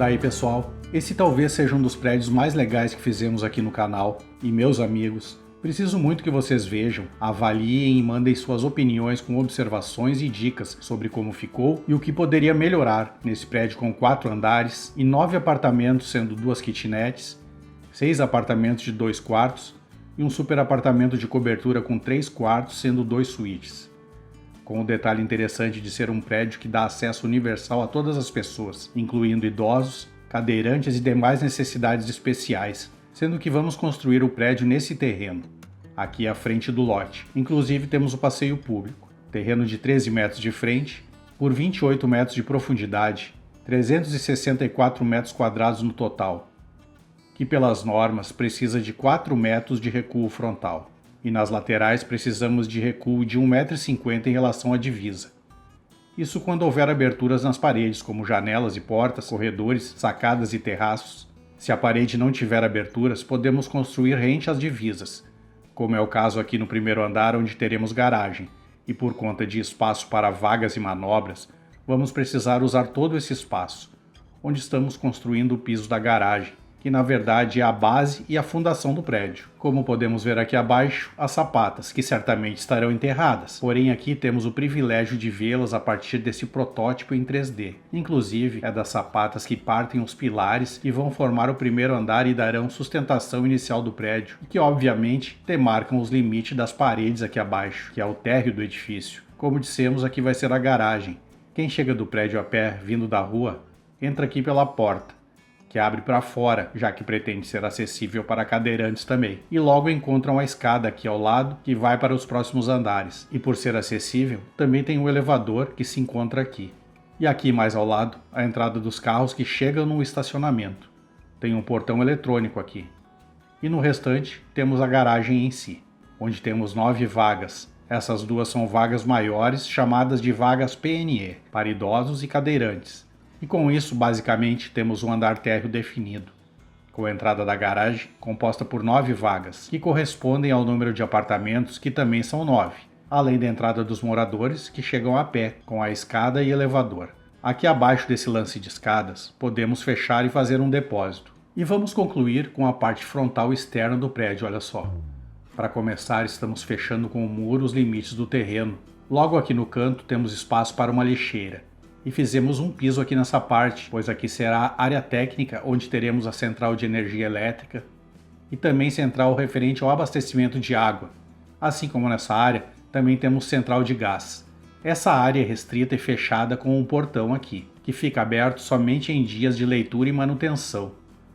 Daí pessoal, esse talvez seja um dos prédios mais legais que fizemos aqui no canal, e meus amigos, preciso muito que vocês vejam, avaliem e mandem suas opiniões com observações e dicas sobre como ficou e o que poderia melhorar nesse prédio com 4 andares e 9 apartamentos sendo 2 kitnets, 6 apartamentos de 2 quartos e um super apartamento de cobertura com 3 quartos sendo 2 suítes. Com o detalhe interessante de ser um prédio que dá acesso universal a todas as pessoas, incluindo idosos, cadeirantes e demais necessidades especiais, sendo que vamos construir o prédio nesse terreno, aqui à frente do lote. Inclusive temos o passeio público, terreno de 13 metros de frente, por 28 metros de profundidade, 364 metros quadrados no total, que pelas normas precisa de 4 metros de recuo frontal. E nas laterais precisamos de recuo de 1,50 m em relação à divisa. Isso quando houver aberturas nas paredes, como janelas e portas, corredores, sacadas e terraços. Se a parede não tiver aberturas, podemos construir rente às divisas, como é o caso aqui no primeiro andar, onde teremos garagem, e por conta de espaço para vagas e manobras, vamos precisar usar todo esse espaço, onde estamos construindo o piso da garagem, que na verdade é a base e a fundação do prédio. Como podemos ver aqui abaixo, as sapatas, que certamente estarão enterradas, porém aqui temos o privilégio de vê-las a partir desse protótipo em 3D. Inclusive, é das sapatas que partem os pilares e vão formar o primeiro andar e darão sustentação inicial do prédio, que obviamente demarcam os limites das paredes aqui abaixo, que é o térreo do edifício. Como dissemos, aqui vai ser a garagem. Quem chega do prédio a pé, vindo da rua, entra aqui pela porta, que abre para fora, já que pretende ser acessível para cadeirantes também. E logo encontram a escada aqui ao lado, que vai para os próximos andares. E por ser acessível, também tem um elevador que se encontra aqui. E aqui mais ao lado, a entrada dos carros que chegam no estacionamento. Tem um portão eletrônico aqui. E no restante, temos a garagem em si, onde temos 9 vagas. Essas 2 são vagas maiores, chamadas de vagas PNE, para idosos e cadeirantes. E com isso, basicamente, temos um andar térreo definido, com a entrada da garagem composta por 9 vagas, que correspondem ao número de apartamentos, que também são 9, além da entrada dos moradores, que chegam a pé, com a escada e elevador. Aqui abaixo desse lance de escadas, podemos fechar e fazer um depósito. E vamos concluir com a parte frontal externa do prédio, olha só. Para começar, estamos fechando com o muro os limites do terreno. Logo aqui no canto temos espaço para uma lixeira. E fizemos um piso aqui nessa parte, pois aqui será a área técnica, onde teremos a central de energia elétrica e também central referente ao abastecimento de água. Assim como nessa área, também temos central de gás. Essa área é restrita e fechada com um portão aqui, que fica aberto somente em dias de leitura e manutenção.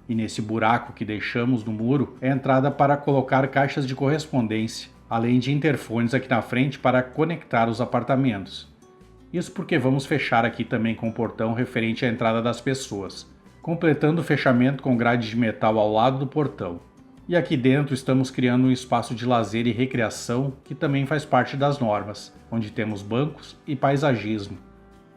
E nesse buraco que deixamos no muro é a entrada para colocar caixas de correspondência, além de interfones aqui na frente para conectar os apartamentos. Isso porque vamos fechar aqui também com o portão referente à entrada das pessoas, completando o fechamento com grade de metal ao lado do portão. E aqui dentro estamos criando um espaço de lazer e recreação que também faz parte das normas, onde temos bancos e paisagismo.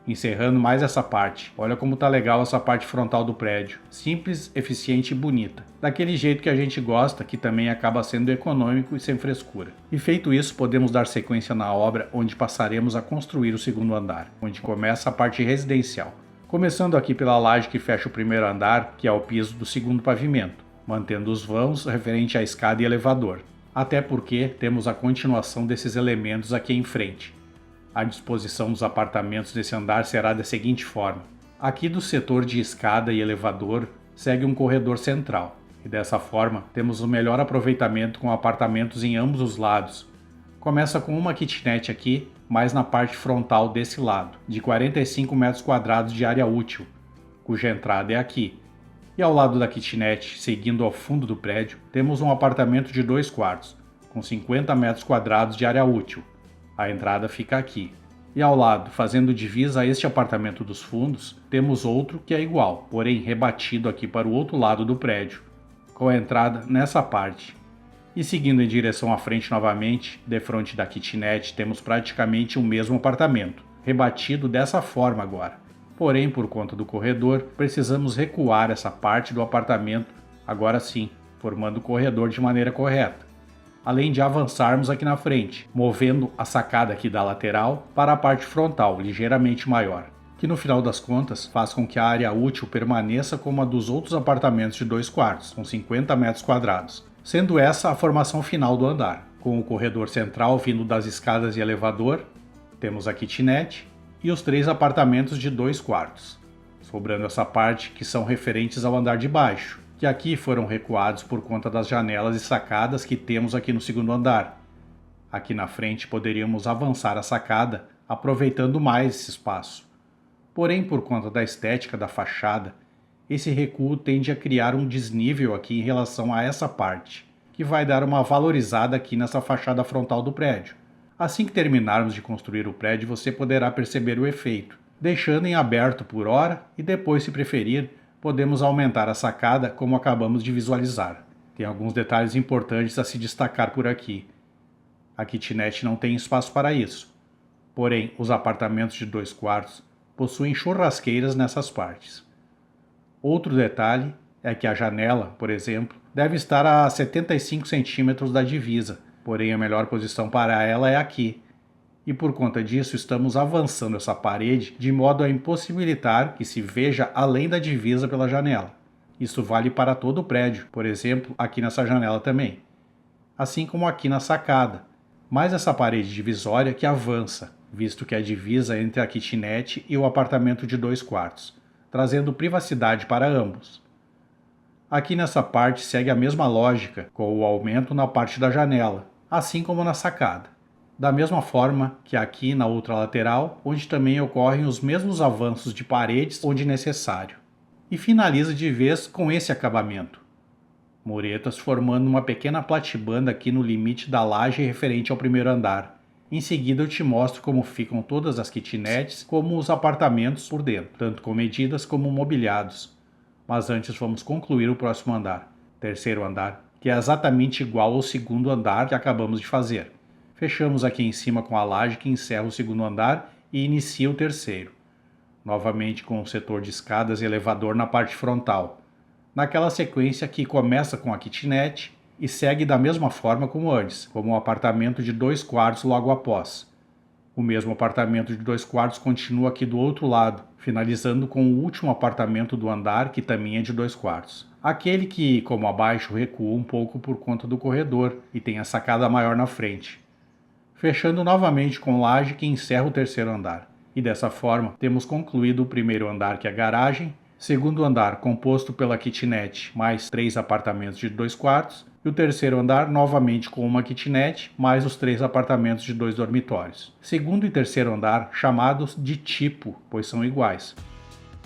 Encerrando mais essa parte, olha como tá legal essa parte frontal do prédio, simples, eficiente e bonita, daquele jeito que a gente gosta, que também acaba sendo econômico e sem frescura. E feito isso, podemos dar sequência na obra, onde passaremos a construir o segundo andar, onde começa a parte residencial. Começando aqui pela laje que fecha o primeiro andar, que é o piso do segundo pavimento, mantendo os vãos referente à escada e elevador, até porque temos a continuação desses elementos aqui em frente. A disposição dos apartamentos desse andar será da seguinte forma. Aqui do setor de escada e elevador segue um corredor central, e dessa forma temos o melhor aproveitamento com apartamentos em ambos os lados. Começa com uma kitnet aqui, mais na parte frontal desse lado, de 45 metros quadrados de área útil, cuja entrada é aqui. E ao lado da kitnet, seguindo ao fundo do prédio, temos um apartamento de 2 quartos, com 50 metros quadrados de área útil. A entrada fica aqui. E ao lado, fazendo divisa a este apartamento dos fundos, temos outro que é igual, porém rebatido aqui para o outro lado do prédio, com a entrada nessa parte. E seguindo em direção à frente novamente, de frente da kitnet, temos praticamente o mesmo apartamento, rebatido dessa forma agora. Porém, por conta do corredor, precisamos recuar essa parte do apartamento, agora sim, formando o corredor de maneira correta. Além de avançarmos aqui na frente, movendo a sacada aqui da lateral para a parte frontal, ligeiramente maior. que no final das contas faz com que a área útil permaneça como a dos outros apartamentos de 2 quartos, com 50 metros quadrados, sendo essa a formação final do andar, com o corredor central vindo das escadas e elevador, temos a kitnet e os 3 apartamentos de 2 quartos, sobrando essa parte que são referentes ao andar de baixo, que aqui foram recuados por conta das janelas e sacadas que temos aqui no segundo andar. Aqui na frente poderíamos avançar a sacada, aproveitando mais esse espaço. Porém, por conta da estética da fachada, esse recuo tende a criar um desnível aqui em relação a essa parte, que vai dar uma valorizada aqui nessa fachada frontal do prédio. Assim que terminarmos de construir o prédio, você poderá perceber o efeito, deixando em aberto por hora e depois, se preferir, podemos aumentar a sacada como acabamos de visualizar. Tem alguns detalhes importantes a se destacar por aqui. A kitnet não tem espaço para isso, porém os apartamentos de 2 quartos possuem churrasqueiras nessas partes. Outro detalhe é que a janela, por exemplo, deve estar a 75 centímetros da divisa, porém a melhor posição para ela é aqui. E por conta disso estamos avançando essa parede de modo a impossibilitar que se veja além da divisa pela janela. Isso vale para todo o prédio, por exemplo, aqui nessa janela também. Assim como aqui na sacada, mas essa parede divisória que avança, visto que é a divisa entre a kitnet e o apartamento de 2 quartos, trazendo privacidade para ambos. Aqui nessa parte segue a mesma lógica, com o aumento na parte da janela, assim como na sacada. Da mesma forma que aqui na outra lateral, onde também ocorrem os mesmos avanços de paredes onde necessário. E finaliza de vez com esse acabamento. Muretas formando uma pequena platibanda aqui no limite da laje referente ao primeiro andar. Em seguida eu te mostro como ficam todas as kitnets, como os apartamentos por dentro, tanto com medidas como mobiliados. Mas antes vamos concluir o próximo andar, terceiro andar, que é exatamente igual ao segundo andar que acabamos de fazer. Fechamos aqui em cima com a laje que encerra o segundo andar e inicia o terceiro. Novamente com o setor de escadas e elevador na parte frontal, naquela sequência que começa com a kitnet e segue da mesma forma como antes, como um apartamento de 2 quartos logo após. O mesmo apartamento de 2 quartos continua aqui do outro lado, finalizando com o último apartamento do andar, que também é de 2 quartos. Aquele que, como abaixo, recua um pouco por conta do corredor e tem a sacada maior na frente. Fechando novamente com laje que encerra o terceiro andar. E dessa forma, temos concluído o primeiro andar, que é a garagem, segundo andar composto pela kitnet mais 3 apartamentos de 2 quartos, e o terceiro andar novamente com uma kitnet mais os 3 apartamentos de 2 dormitórios. Segundo e terceiro andar chamados de tipo, pois são iguais.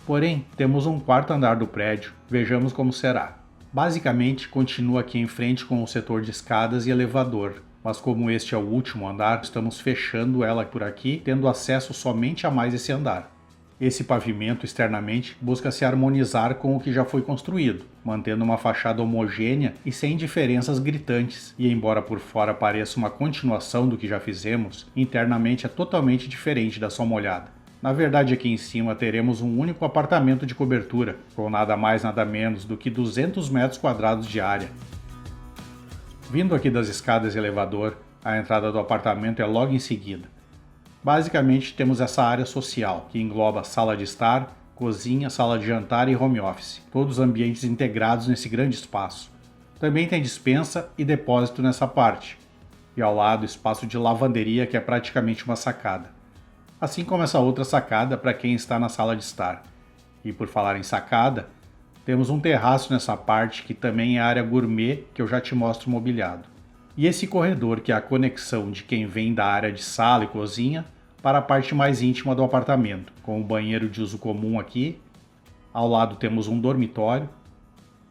Porém, temos um quarto andar do prédio, vejamos como será. Basicamente, continua aqui em frente com o setor de escadas e elevador, mas como este é o último andar, estamos fechando ela por aqui, tendo acesso somente a mais esse andar. Esse pavimento externamente busca se harmonizar com o que já foi construído, mantendo uma fachada homogênea e sem diferenças gritantes, e embora por fora pareça uma continuação do que já fizemos, internamente é totalmente diferente da sua molhada. Na verdade, aqui em cima teremos um único apartamento de cobertura, com nada mais nada menos do que 200 metros quadrados de área. Vindo aqui das escadas e elevador, a entrada do apartamento é logo em seguida. Basicamente temos essa área social, que engloba sala de estar, cozinha, sala de jantar e home office, todos ambientes integrados nesse grande espaço. Também tem despensa e depósito nessa parte, e ao lado espaço de lavanderia, que é praticamente uma sacada. Assim como essa outra sacada para quem está na sala de estar. E por falar em sacada, temos um terraço nessa parte que também é área gourmet, que eu já te mostro mobiliado. E esse corredor, que é a conexão de quem vem da área de sala e cozinha para a parte mais íntima do apartamento, com o banheiro de uso comum aqui. Ao lado temos um dormitório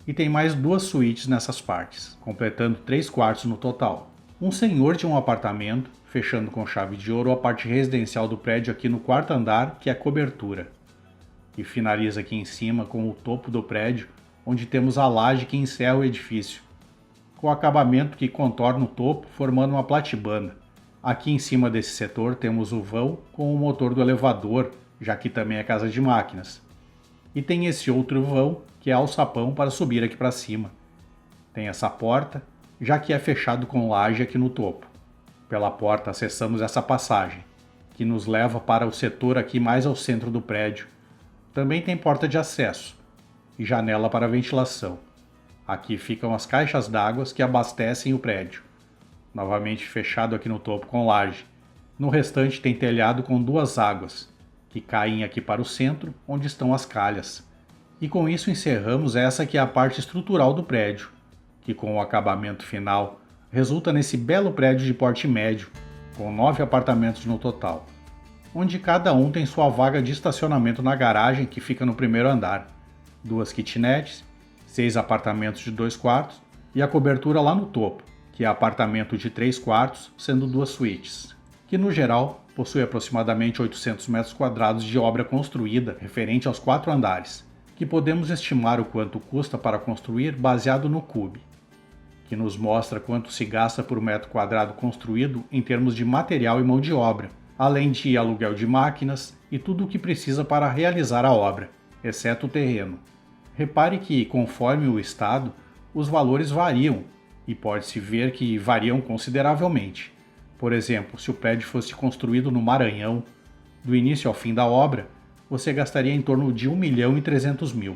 e tem mais 2 suítes nessas partes, completando 3 quartos no total. Um senhor de um apartamento, fechando com chave de ouro a parte residencial do prédio aqui no quarto andar, que é a cobertura. E finaliza aqui em cima com o topo do prédio, onde temos a laje que encerra o edifício, com o acabamento que contorna o topo, formando uma platibanda. Aqui em cima desse setor temos o vão com o motor do elevador, já que também é casa de máquinas. E tem esse outro vão, que é alçapão para subir aqui para cima. Tem essa porta, já que é fechado com laje aqui no topo. Pela porta acessamos essa passagem, que nos leva para o setor aqui mais ao centro do prédio. Também tem porta de acesso e janela para ventilação. Aqui ficam as caixas d'água que abastecem o prédio. Novamente fechado aqui no topo com laje. No restante tem telhado com duas águas, que caem aqui para o centro, onde estão as calhas. E com isso encerramos essa que é a parte estrutural do prédio, que com o acabamento final resulta nesse belo prédio de porte médio, com 9 apartamentos no total, onde cada um tem sua vaga de estacionamento na garagem que fica no primeiro andar, 2 kitnets, 6 apartamentos de 2 quartos e a cobertura lá no topo, que é apartamento de 3 quartos, sendo 2 suítes, que no geral possui aproximadamente 800 metros quadrados de obra construída referente aos 4 andares, que podemos estimar o quanto custa para construir baseado no CUB, que nos mostra quanto se gasta por metro quadrado construído em termos de material e mão de obra, além de aluguel de máquinas e tudo o que precisa para realizar a obra, exceto o terreno. Repare que, conforme o estado, os valores variam, e pode-se ver que variam consideravelmente. Por exemplo, se o prédio fosse construído no Maranhão, do início ao fim da obra, você gastaria em torno de 1.300.000.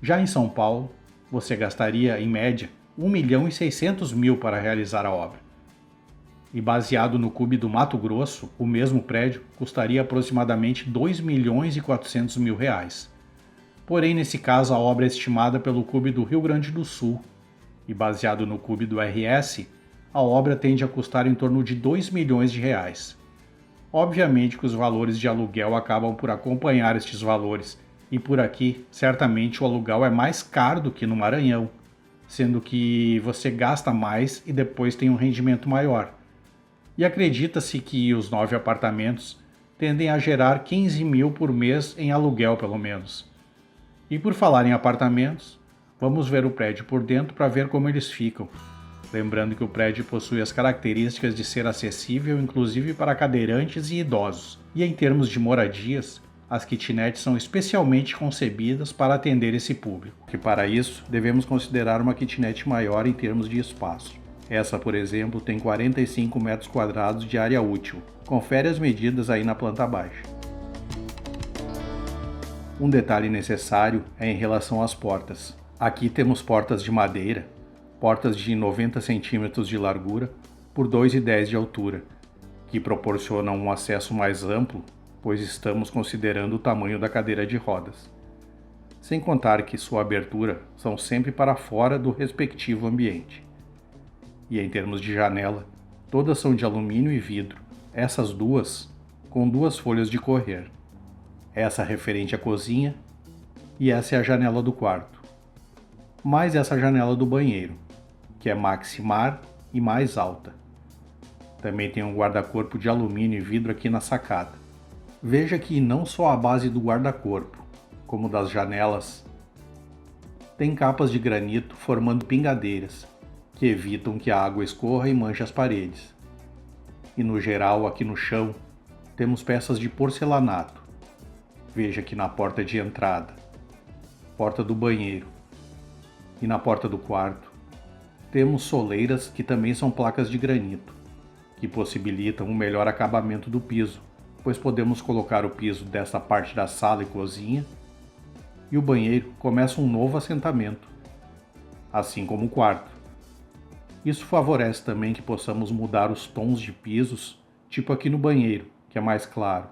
Já em São Paulo, você gastaria, em média, 1.600.000 para realizar a obra. E baseado no CUB do Mato Grosso, o mesmo prédio custaria aproximadamente 2.400.000 reais. Porém, nesse caso, a obra é estimada pelo CUB do Rio Grande do Sul, e baseado no CUB do RS, a obra tende a custar em torno de 2 milhões de reais. Obviamente que os valores de aluguel acabam por acompanhar estes valores, e por aqui, certamente o aluguel é mais caro do que no Maranhão, sendo que você gasta mais e depois tem um rendimento maior. E acredita-se que os 9 apartamentos tendem a gerar 15 mil por mês em aluguel, pelo menos. E por falar em apartamentos, vamos ver o prédio por dentro para ver como eles ficam. Lembrando que o prédio possui as características de ser acessível inclusive para cadeirantes e idosos. E em termos de moradias, as kitnets são especialmente concebidas para atender esse público, que para isso devemos considerar uma kitnet maior em termos de espaço. Essa, por exemplo, tem 45 metros quadrados de área útil. Confere as medidas aí na planta baixa. Um detalhe necessário é em relação às portas. Aqui temos portas de madeira, portas de 90 centímetros de largura por 2,10 de altura, que proporcionam um acesso mais amplo, pois estamos considerando o tamanho da cadeira de rodas. Sem contar que sua abertura são sempre para fora do respectivo ambiente. E em termos de janela, todas são de alumínio e vidro, essas duas com 2 folhas de correr. Essa referente à cozinha e essa é a janela do quarto. Mais essa janela do banheiro, que é maximar e mais alta. Também tem um guarda-corpo de alumínio e vidro aqui na sacada. Veja que não só a base do guarda-corpo, como das janelas, tem capas de granito formando pingadeiras, que evitam que a água escorra e manche as paredes. E no geral, aqui no chão, temos peças de porcelanato. Veja que na porta de entrada, porta do banheiro e na porta do quarto, temos soleiras que também são placas de granito, que possibilitam um melhor acabamento do piso, pois podemos colocar o piso desta parte da sala e cozinha, e o banheiro começa um novo assentamento, assim como o quarto. Isso favorece também que possamos mudar os tons de pisos, tipo aqui no banheiro, que é mais claro,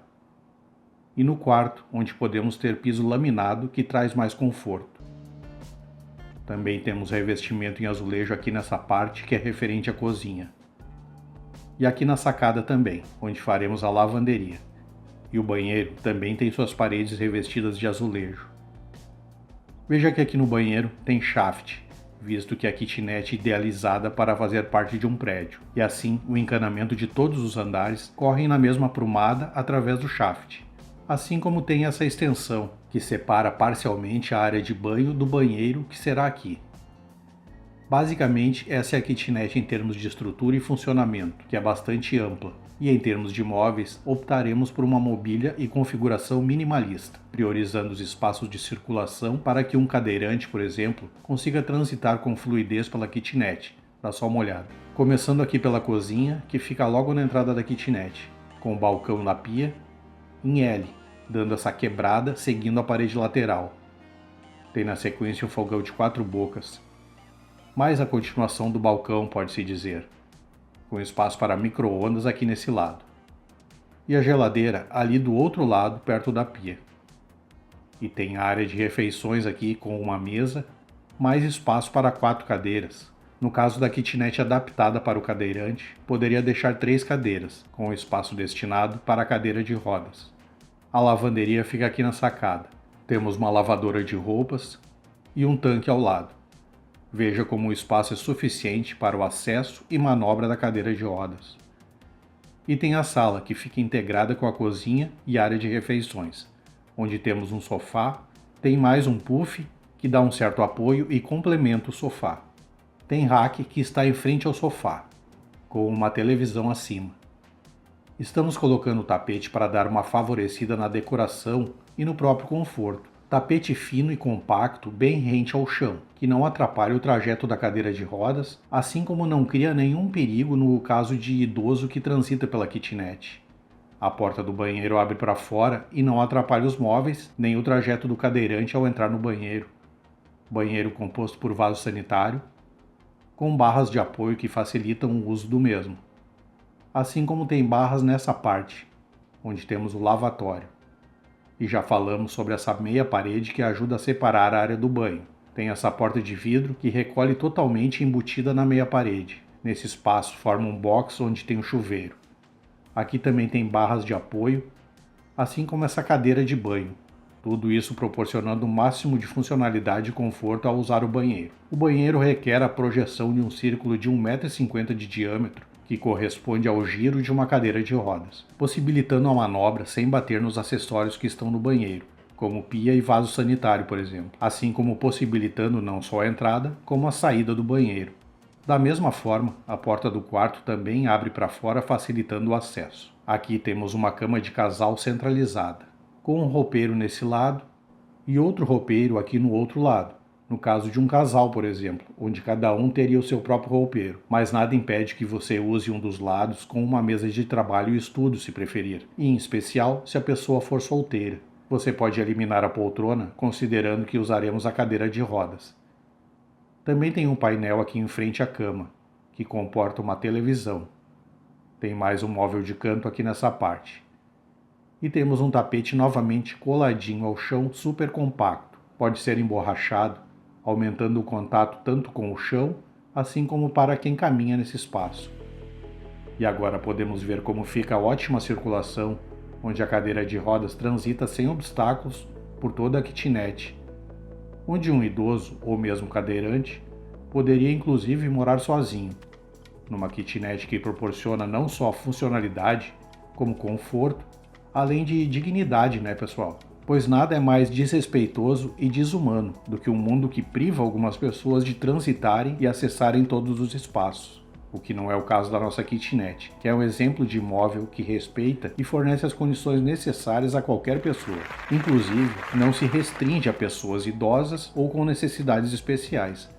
e no quarto, onde podemos ter piso laminado, que traz mais conforto. Também temos revestimento em azulejo aqui nessa parte, que é referente à cozinha. E aqui na sacada também, onde faremos a lavanderia. E o banheiro também tem suas paredes revestidas de azulejo. Veja que aqui no banheiro tem shaft, visto que a kitnet é idealizada para fazer parte de um prédio, e assim o encanamento de todos os andares correm na mesma aprumada através do shaft. Assim como tem essa extensão, que separa parcialmente a área de banho do banheiro que será aqui. Basicamente, essa é a kitnet em termos de estrutura e funcionamento, que é bastante ampla, e em termos de móveis, optaremos por uma mobília e configuração minimalista, priorizando os espaços de circulação para que um cadeirante, por exemplo, consiga transitar com fluidez pela kitnet. Dá só uma olhada. Começando aqui pela cozinha, que fica logo na entrada da kitnet. com o balcão na pia, em L, dando essa quebrada seguindo a parede lateral. Tem na sequência um fogão de 4 bocas, mais a continuação do balcão, pode-se dizer, com espaço para micro-ondas aqui nesse lado. E a geladeira ali do outro lado, perto da pia. E tem área de refeições aqui com uma mesa, mais espaço para 4 cadeiras. No caso da kitnet adaptada para o cadeirante, poderia deixar 3 cadeiras, com o espaço destinado para a cadeira de rodas. A lavanderia fica aqui na sacada. Temos uma lavadora de roupas e um tanque ao lado. Veja como o espaço é suficiente para o acesso e manobra da cadeira de rodas. E tem a sala, que fica integrada com a cozinha e área de refeições, onde temos um sofá, tem mais um puff, que dá um certo apoio e complementa o sofá. Tem rack que está em frente ao sofá, com uma televisão acima. Estamos colocando o tapete para dar uma favorecida na decoração e no próprio conforto. Tapete fino e compacto, bem rente ao chão, que não atrapalha o trajeto da cadeira de rodas, assim como não cria nenhum perigo no caso de idoso que transita pela kitnet. A porta do banheiro abre para fora e não atrapalha os móveis, nem o trajeto do cadeirante ao entrar no banheiro. Banheiro composto por vaso sanitário, com barras de apoio que facilitam o uso do mesmo. Assim como tem barras nessa parte, onde temos o lavatório. E já falamos sobre essa meia parede que ajuda a separar a área do banho. Tem essa porta de vidro que recolhe totalmente embutida na meia parede. Nesse espaço forma um box onde tem o chuveiro. Aqui também tem barras de apoio, assim como essa cadeira de banho. Tudo isso proporcionando o máximo de funcionalidade e conforto ao usar o banheiro. O banheiro requer a projeção de um círculo de 1,50 m de diâmetro, que corresponde ao giro de uma cadeira de rodas, possibilitando a manobra sem bater nos acessórios que estão no banheiro, como pia e vaso sanitário, por exemplo, assim como possibilitando não só a entrada, como a saída do banheiro. Da mesma forma, a porta do quarto também abre para fora, facilitando o acesso. Aqui temos uma cama de casal centralizada, com um roupeiro nesse lado e outro roupeiro aqui no outro lado, no caso de um casal, por exemplo, onde cada um teria o seu próprio roupeiro, mas nada impede que você use um dos lados com uma mesa de trabalho e estudo, se preferir, e em especial se a pessoa for solteira. Você pode eliminar a poltrona, considerando que usaremos a cadeira de rodas. Também tem um painel aqui em frente à cama, que comporta uma televisão. Tem mais um móvel de canto aqui nessa parte. E temos um tapete novamente coladinho ao chão, super compacto. Pode ser emborrachado, aumentando o contato tanto com o chão, assim como para quem caminha nesse espaço. E agora podemos ver como fica a ótima circulação, onde a cadeira de rodas transita sem obstáculos por toda a kitnet, onde um idoso ou mesmo cadeirante poderia inclusive morar sozinho, numa kitnet que proporciona não só funcionalidade, como conforto, além de dignidade, né, pessoal? Pois nada é mais desrespeitoso e desumano do que um mundo que priva algumas pessoas de transitarem e acessarem todos os espaços, o que não é o caso da nossa kitnet, que é um exemplo de imóvel que respeita e fornece as condições necessárias a qualquer pessoa. Inclusive, não se restringe a pessoas idosas ou com necessidades especiais.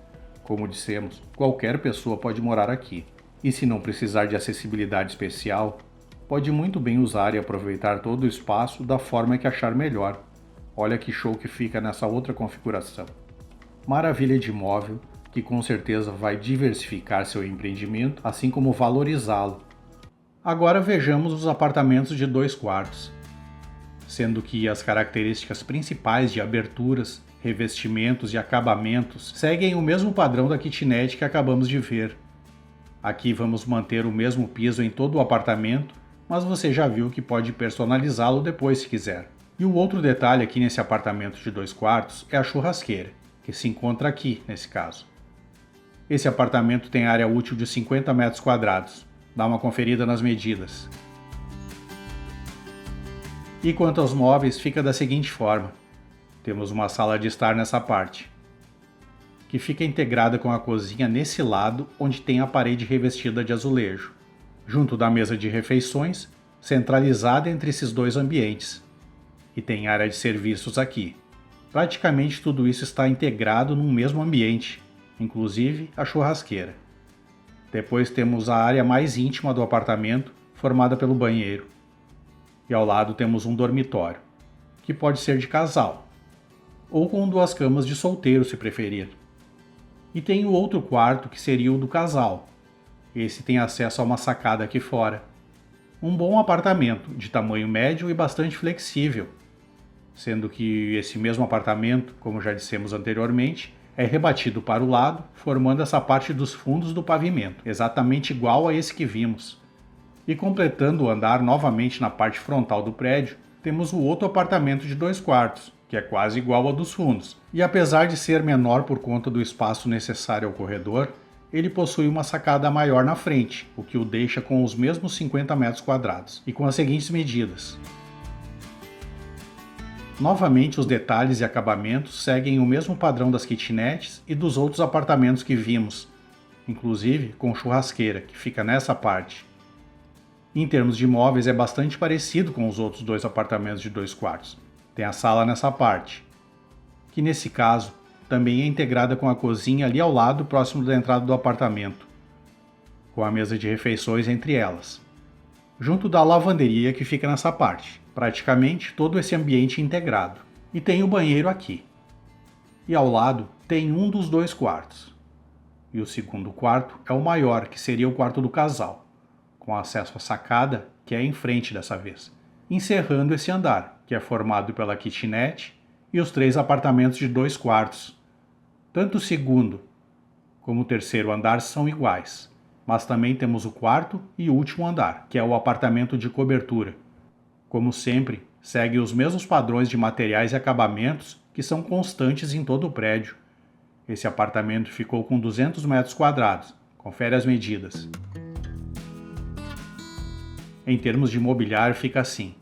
Como dissemos, qualquer pessoa pode morar aqui. E se não precisar de acessibilidade especial, pode muito bem usar e aproveitar todo o espaço da forma que achar melhor. Olha que show que fica nessa outra configuração. Maravilha de imóvel, que com certeza vai diversificar seu empreendimento, assim como valorizá-lo. Agora vejamos os apartamentos de 2 quartos. Sendo que as características principais de aberturas, revestimentos e acabamentos seguem o mesmo padrão da kitnet que acabamos de ver. Aqui vamos manter o mesmo piso em todo o apartamento, mas você já viu que pode personalizá-lo depois se quiser. E o outro detalhe aqui nesse apartamento de 2 quartos é a churrasqueira, que se encontra aqui nesse caso. Esse apartamento tem área útil de 50 metros quadrados. Dá uma conferida nas medidas. E quanto aos móveis, fica da seguinte forma. Temos uma sala de estar nessa parte, que fica integrada com a cozinha nesse lado, onde tem a parede revestida de azulejo, junto da mesa de refeições, centralizada entre esses dois ambientes. E tem área de serviços aqui. Praticamente tudo isso está integrado num mesmo ambiente, inclusive a churrasqueira. Depois temos a área mais íntima do apartamento, formada pelo banheiro. E ao lado temos um dormitório, que pode ser de casal, ou com 2 camas de solteiro se preferir. E tem o outro quarto que seria o do casal. Esse tem acesso a uma sacada aqui fora. Um bom apartamento, de tamanho médio e bastante flexível, sendo que esse mesmo apartamento, como já dissemos anteriormente, é rebatido para o lado, formando essa parte dos fundos do pavimento, exatamente igual a esse que vimos. E completando o andar novamente na parte frontal do prédio, temos o outro apartamento de 2 quartos, que é quase igual ao dos fundos. E apesar de ser menor por conta do espaço necessário ao corredor, ele possui uma sacada maior na frente, o que o deixa com os mesmos 50 metros quadrados, e com as seguintes medidas. Novamente, os detalhes e acabamentos seguem o mesmo padrão das kitnets e dos outros apartamentos que vimos, inclusive com churrasqueira, que fica nessa parte. Em termos de móveis, é bastante parecido com os outros 2 apartamentos de 2 quartos. Tem a sala nessa parte, que nesse caso também é integrada com a cozinha ali ao lado, próximo da entrada do apartamento, com a mesa de refeições entre elas, junto da lavanderia que fica nessa parte. Praticamente todo esse ambiente integrado. E tem o banheiro aqui. E ao lado tem um dos 2 quartos. E o segundo quarto é o maior, que seria o quarto do casal, com acesso à sacada, que é em frente dessa vez, encerrando esse andar, que é formado pela kitnet e os 3 apartamentos de 2 quartos. Tanto o segundo como o terceiro andar são iguais, mas também temos o quarto e último andar, que é o apartamento de cobertura. Como sempre, segue os mesmos padrões de materiais e acabamentos que são constantes em todo o prédio. Esse apartamento ficou com 200 metros quadrados. Confere as medidas. Em termos de mobiliário fica assim.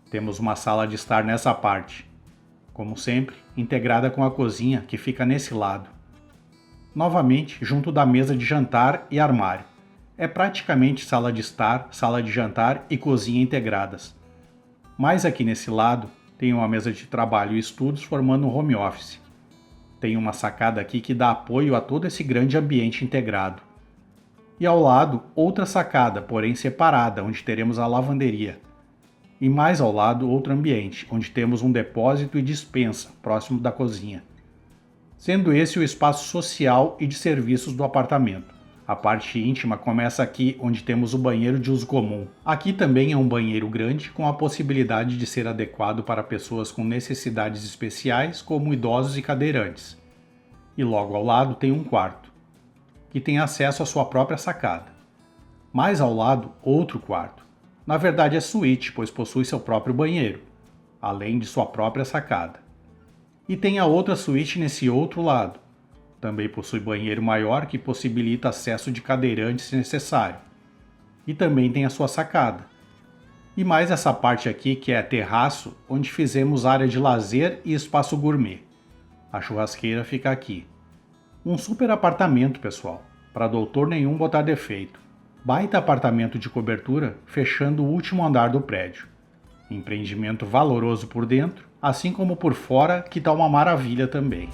Temos uma sala de estar nessa parte, como sempre, integrada com a cozinha que fica nesse lado. Novamente, junto da mesa de jantar e armário. É praticamente sala de estar, sala de jantar e cozinha integradas. Mas aqui nesse lado tem uma mesa de trabalho e estudos formando um home office. Tem uma sacada aqui que dá apoio a todo esse grande ambiente integrado. E ao lado, outra sacada, porém separada, onde teremos a lavanderia. E mais ao lado, outro ambiente, onde temos um depósito e despensa, próximo da cozinha. Sendo esse o espaço social e de serviços do apartamento. A parte íntima começa aqui, onde temos o banheiro de uso comum. Aqui também é um banheiro grande, com a possibilidade de ser adequado para pessoas com necessidades especiais, como idosos e cadeirantes. E logo ao lado tem um quarto, que tem acesso à sua própria sacada. Mais ao lado, outro quarto. Na verdade é suíte, pois possui seu próprio banheiro, além de sua própria sacada. E tem a outra suíte nesse outro lado. Também possui banheiro maior que possibilita acesso de cadeirantes se necessário. E também tem a sua sacada. E mais essa parte aqui que é terraço, onde fizemos área de lazer e espaço gourmet. A churrasqueira fica aqui. Um super apartamento, pessoal, para doutor nenhum botar defeito. Baita apartamento de cobertura fechando o último andar do prédio. Empreendimento valoroso por dentro, assim como por fora, que tá uma maravilha também.